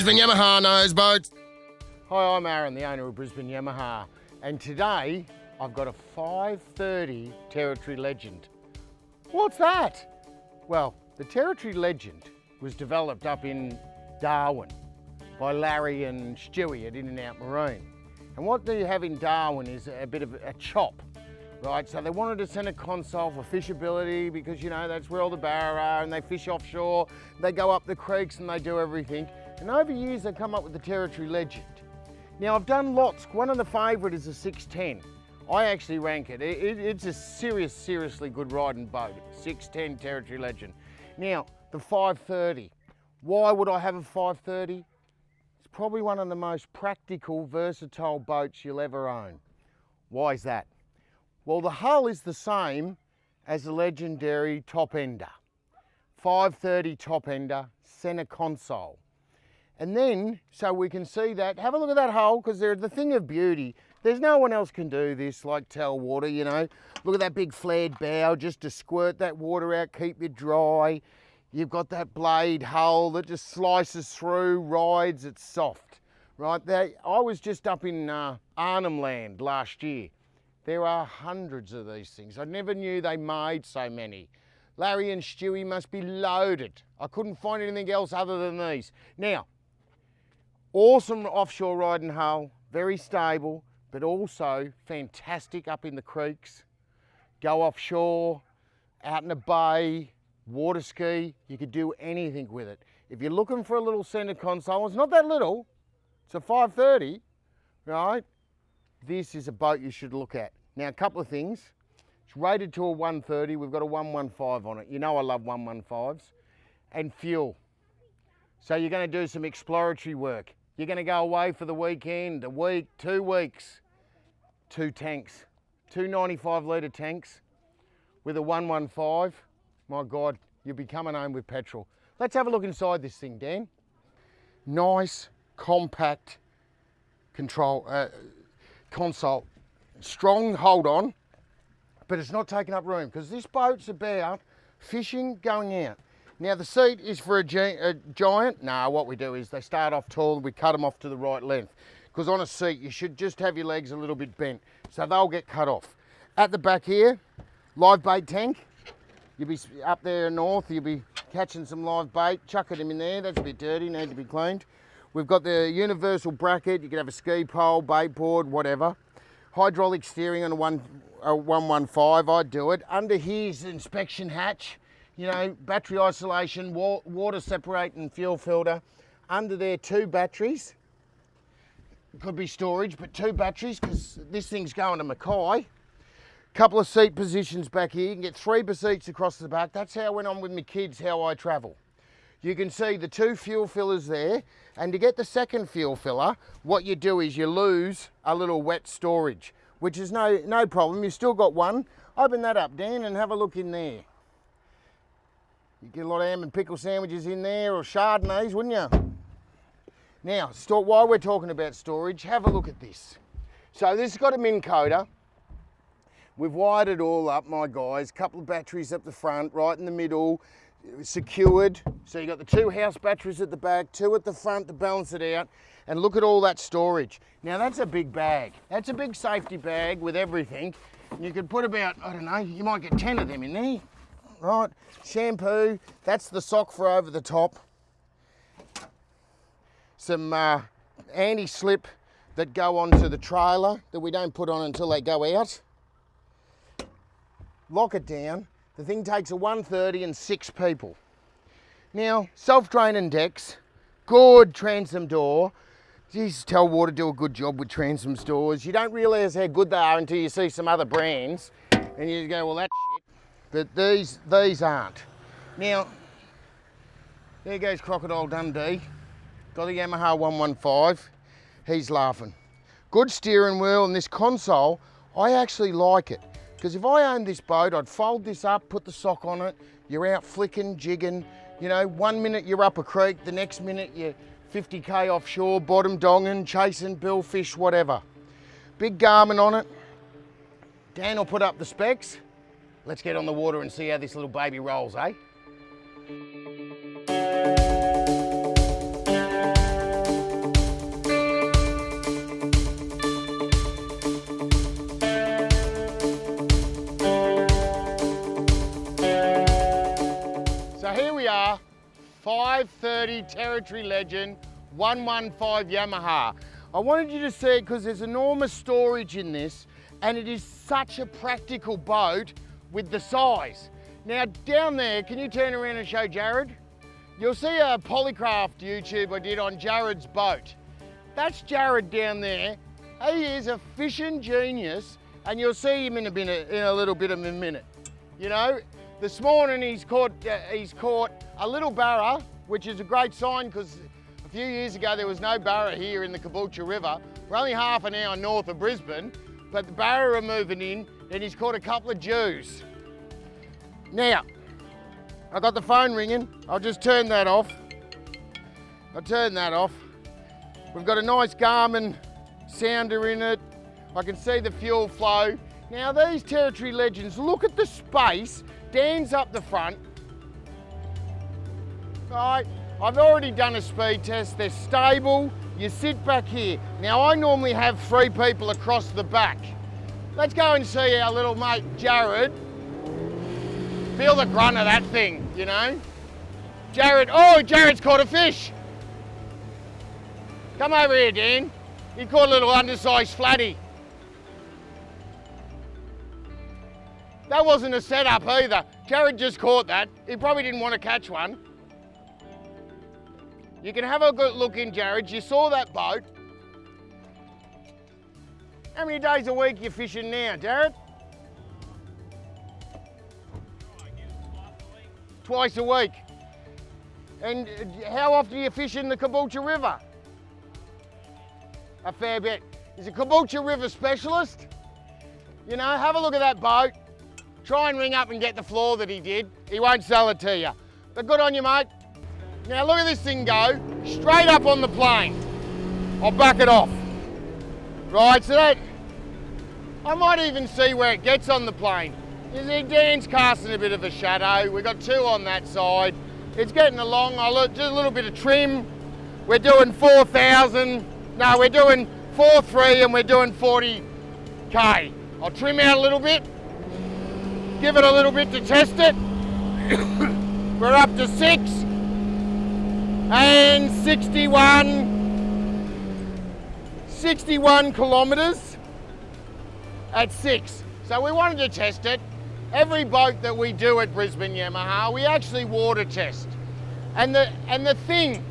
Brisbane Yamaha knows boats. Hi, I'm Aaron, the owner of Brisbane Yamaha, and today I've got a 530 Territory Legend. What's that? Well, the Territory Legend was developed up in Darwin by Larry and Stewie at In-N-Out Marine. And what they have in Darwin is a bit of a chop, right? So they wanted a centre console for fishability because, you know, that's where all the barra are and they fish offshore, they go up the creeks and they do everything. And over years they come up with the Territory Legend. Now I've done lots. One of the favourite is a 610. I actually rank it. It's a seriously good riding boat. 610 Territory Legend. Now, the 530. Why would I have a 530? It's probably one of the most practical, versatile boats you'll ever own. Why is that? Well, the hull is the same as the legendary top ender. 530 top ender, centre console. And then, so we can see that, have a look at that hull, because they're the thing of beauty. There's no one else can do this like Telwater, you know. Look at that big flared bow, just to squirt that water out, keep you dry. You've got that blade hull that just slices through, rides, it's soft, right? I was just up in Arnhem Land last year. There are hundreds of these things. I never knew they made so many. Larry and Stewie must be loaded. I couldn't find anything else other than these. Now, awesome offshore riding hull, very stable, but also fantastic up in the creeks. Go offshore, out in a bay, water ski, you could do anything with it. If you're looking for a little centre console, it's not that little, it's a 530, right? This is a boat you should look at. Now, a couple of things. It's rated to a 130, we've got a 115 on it. You know I love 115s. And fuel. So you're going to do some exploratory work. You're going to go away for the weekend, a week, 2 weeks. 2 tanks, 2 95 litre tanks with a 115. My God, you'll be coming home with petrol. Let's have a look inside this thing, Dan. Nice, compact console. Strong hold on, but it's not taking up room because this boat's about fishing, going out. Now the seat is for a giant. No, what we do is they start off tall, we cut them off to the right length. Because on a seat, you should just have your legs a little bit bent, so they'll get cut off. At the back here, live bait tank. You'll be up there north, you'll be catching some live bait, chucking them in there. That's a bit dirty, need to be cleaned. We've got the universal bracket. You can have a ski pole, bait board, whatever. Hydraulic steering on a 115, I'd do it. Under here's the inspection hatch. You know, battery isolation, water separating fuel filter. Under there, 2 batteries. Could be storage, but 2 batteries because this thing's going to Mackay. Couple of seat positions back here. You can get 3 seats across the back. That's how I went on with my kids, how I travel. You can see the 2 fuel fillers there. And to get the second fuel filler, what you do is you lose a little wet storage, which is no problem. You've still got one. Open that up, Dan, and have a look in there. You get a lot of ham and pickle sandwiches in there or Chardonnays, wouldn't you? Now, while we're talking about storage, have a look at this. So this has got a Minn Coda. We've wired it all up, my guys. Couple of batteries up the front, right in the middle, secured. So you've got the 2 house batteries at the back, 2 at the front to balance it out. And look at all that storage. Now that's a big bag. That's a big safety bag with everything. And you could put about, I don't know, you might get 10 of them in there. Right, shampoo, that's the sock for over the top. Some anti-slip that go onto the trailer that we don't put on until they go out. Lock it down. The thing takes a 130 and 6 people. Now, self-draining decks, good transom door. Geez, Telwater do a good job with transom doors. You don't realise how good they are until you see some other brands and you go, well, that's shit. But these aren't. Now, there goes Crocodile Dundee. Got the Yamaha 115, he's laughing. Good steering wheel, and this console, I actually like it. Because if I owned this boat, I'd fold this up, put the sock on it, you're out flicking, jigging. You know, 1 minute you're up a creek, the next minute you're 50k offshore, bottom donging, chasing billfish, whatever. Big Garmin on it. Dan will put up the specs. Let's get on the water and see how this little baby rolls, eh? 530 Territory Legend 115 Yamaha. I wanted you to see it because there's enormous storage in this, and it is such a practical boat with the size. Now down there, can you turn around and show Jared? You'll see a Polycraft YouTube I did on Jared's boat. That's Jared down there. He is a fishing genius, and you'll see him in a little bit of a minute. You know, this morning he's caught a little barra, which is a great sign because a few years ago there was no barra here in the Caboolture River. We're only half an hour north of Brisbane, but the barra are moving in, and he's caught a couple of Jews. Now, I got the phone ringing. I'll just turn that off. I'll turn that off. We've got a nice Garmin sounder in it. I can see the fuel flow. Now these Territory Legends, look at the space. Dan's up the front. Right, I've already done a speed test. They're stable. You sit back here. Now I normally have 3 people across the back. Let's go and see our little mate Jared. Feel the grunt of that thing, you know? Jared, oh, Jared's caught a fish. Come over here, Dan. He caught a little undersized flatty. That wasn't a setup either. Jared just caught that. He probably didn't want to catch one. You can have a good look in, Jared. You saw that boat. How many days a week are you fishing now, Jared? Twice a week. And how often do you fish in the Caboolture River? A fair bit. He's a Caboolture River specialist. You know, have a look at that boat. Try and ring up and get the floor that he did. He won't sell it to you. But good on you, mate. Now look at this thing go, straight up on the plane. I'll back it off. Right, so that, I might even see where it gets on the plane. You see, Dan's casting a bit of a shadow. We've got 2 on that side. It's getting along. I'll just a little bit of trim. We're doing 4,000. No, we're doing 4.3 and we're doing 40K. I'll trim out a little bit. Give it a little bit to test it. We're up to 6 and 61 kilometres at 6. So we wanted to test it. Every boat that we do at Brisbane Yamaha, we actually water test. And the thing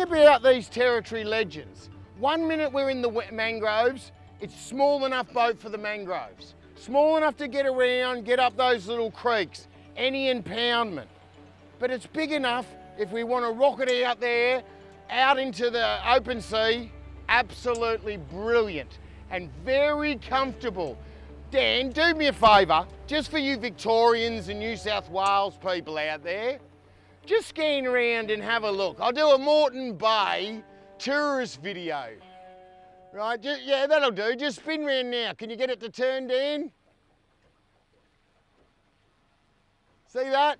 about these Territory Legends, 1 minute we're in the mangroves, it's small enough boat for the mangroves. Small enough to get around, get up those little creeks, any impoundment. But it's big enough if we want to rock it out there, out into the open sea. Absolutely brilliant and very comfortable. Dan, do me a favour, just for you Victorians and New South Wales people out there, just scan around and have a look. I'll do a Moreton Bay tourist video. Right, yeah, that'll do. Just spin round now. Can you get it to turn, Dan? See that?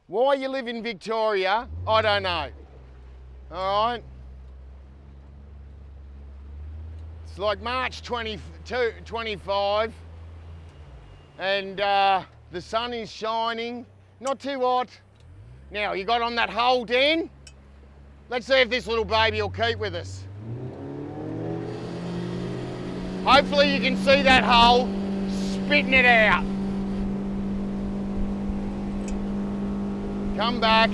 Why you live in Victoria, I don't know. All right. It's like March 25 and the sun is shining, not too hot. Now, you got on that hole, Dan? Let's see if this little baby will keep with us. Hopefully you can see that hole, spitting it out. Come back,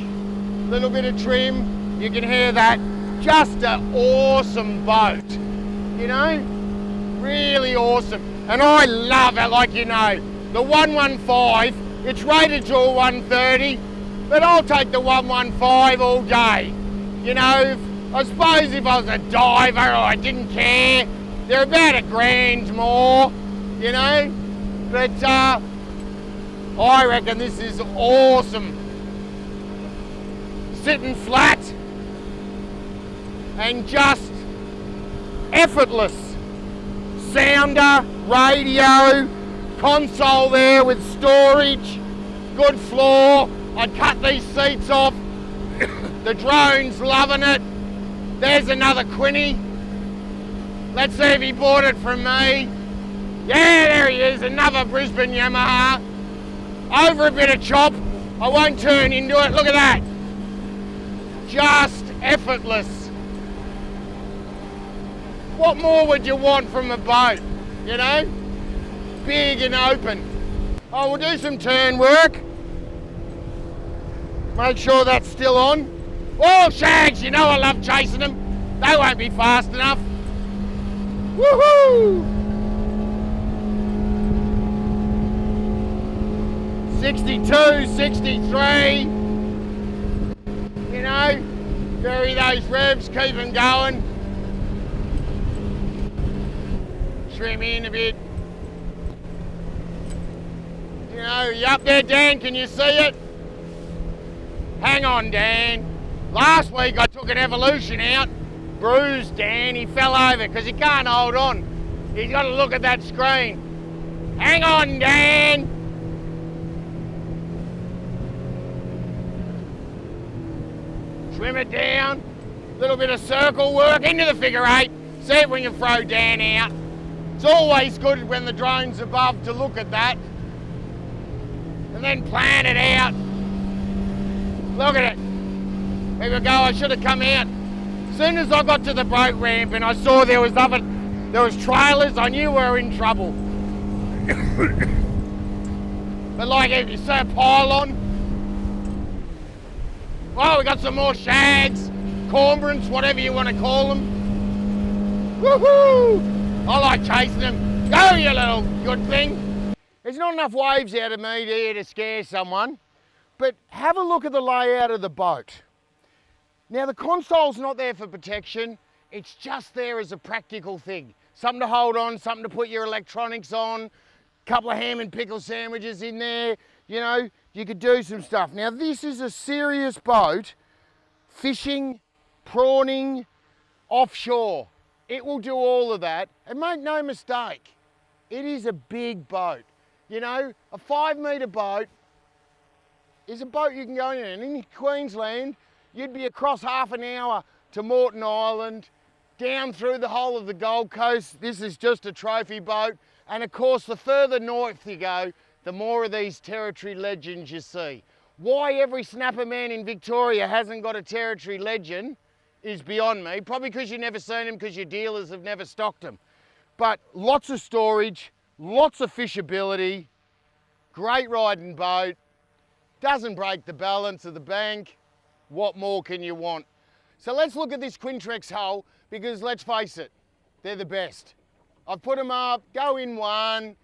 little bit of trim, you can hear that. Just an awesome boat, you know? Really awesome. And I love it, like you know. The 115, it's rated to a 130, but I'll take the 115 all day. You know, I suppose if I was a diver or I didn't care, they're about $1,000 more, you know? But I reckon this is awesome. Sitting flat and just effortless. Sounder, radio, console there with storage, good floor. I'd cut these seats off. The drone's loving it. There's another Quinny. Let's see if he bought it from me. Yeah, there he is, another Brisbane Yamaha. Over a bit of chop. I won't turn into it, look at that. Just effortless. What more would you want from a boat, you know? Big and open. Oh, we'll do some turn work. Make sure that's still on. Oh, shags, you know I love chasing them. They won't be fast enough. Woohoo! 62, 63. You know, vary those revs, keep them going. Trim in a bit. You know, you up there, Dan? Can you see it? Hang on, Dan. Last week I took an Evolution out. Bruised Dan, he fell over because he can't hold on. He's got to look at that screen. Hang on, Dan. Trim it down. A little bit of circle work into the figure eight. See if we can throw Dan out. It's always good when the drone's above to look at that. And then plan it out. Look at it. Here we go, I should have come out. As soon as I got to the boat ramp and I saw there was trailers, I knew we were in trouble. But like if you see a pylon, well, we got some more shags, cormorants, whatever you want to call them. Woohoo! I like chasing them. Go, you little good thing. There's not enough waves out of me here to scare someone, but have a look at the layout of the boat. Now the console's not there for protection, it's just there as a practical thing. Something to hold on, something to put your electronics on, a couple of ham and pickle sandwiches in there, you know, you could do some stuff. Now this is a serious boat, fishing, prawning, offshore. It will do all of that, and make no mistake, it is a big boat. You know, a 5 metre boat is a boat you can go in. And in Queensland, you'd be across half an hour to Moreton Island, down through the whole of the Gold Coast. This is just a trophy boat. And of course, the further north you go, the more of these Territory Legends you see. Why every snapper man in Victoria hasn't got a Territory Legend is beyond me. Probably because you've never seen them, because your dealers have never stocked them. But lots of storage, lots of fishability, great riding boat, doesn't break the balance of the bank. What more can you want? So let's look at this Quintrex hull, because let's face it, they're the best. I've put them up, go in one,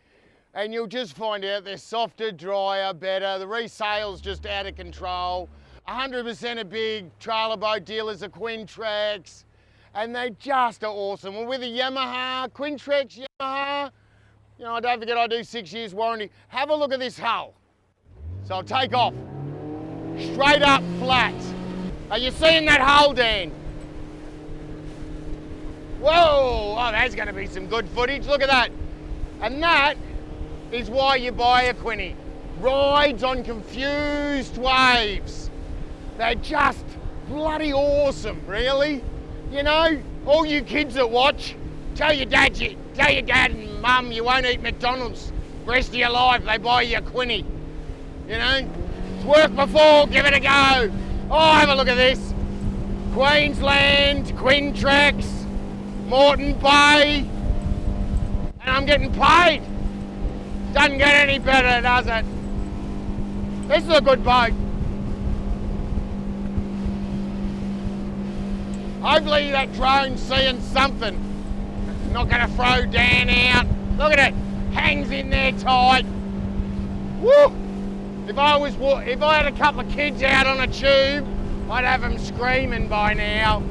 and you'll just find out they're softer, drier, better. The resale's just out of control. 100% of big trailer boat dealers are Quintrex, and they just are awesome. Well, with a Yamaha, Quintrex Yamaha, you know, don't forget I do 6 years warranty. Have a look at this hull. So I'll take off. Straight up flat. Are you seeing that hull, Dan? Whoa, oh, that's gonna be some good footage. Look at that. And that is why you buy a Quinny. Rides on confused waves. They're just bloody awesome, really. You know, all you kids that watch, tell your dad and mum you won't eat McDonald's the rest of your life. They buy you a Quinny. You know, it's worked before, give it a go. Oh, have a look at this. Queensland, Quintrex, Moreton Bay, and I'm getting paid. Doesn't get any better, does it? This is a good boat. Hopefully that drone's seeing something. It's not gonna throw Dan out. Look at it, hangs in there tight. Woo! If I had a couple of kids out on a tube, I'd have them screaming by now.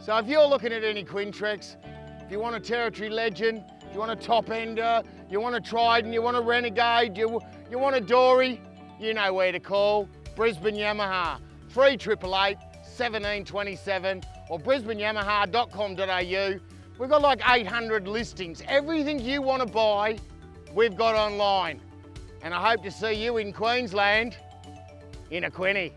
So if you're looking at any Quintrex, if you want a Territory Legend, you want a top ender, you want a Trident, you want a Renegade, you want a Dory, you know where to call. Brisbane Yamaha, 3888 1727 or brisbaneyamaha.com.au. We've got like 800 listings. Everything you want to buy, we've got online. And I hope to see you in Queensland in a Quinny.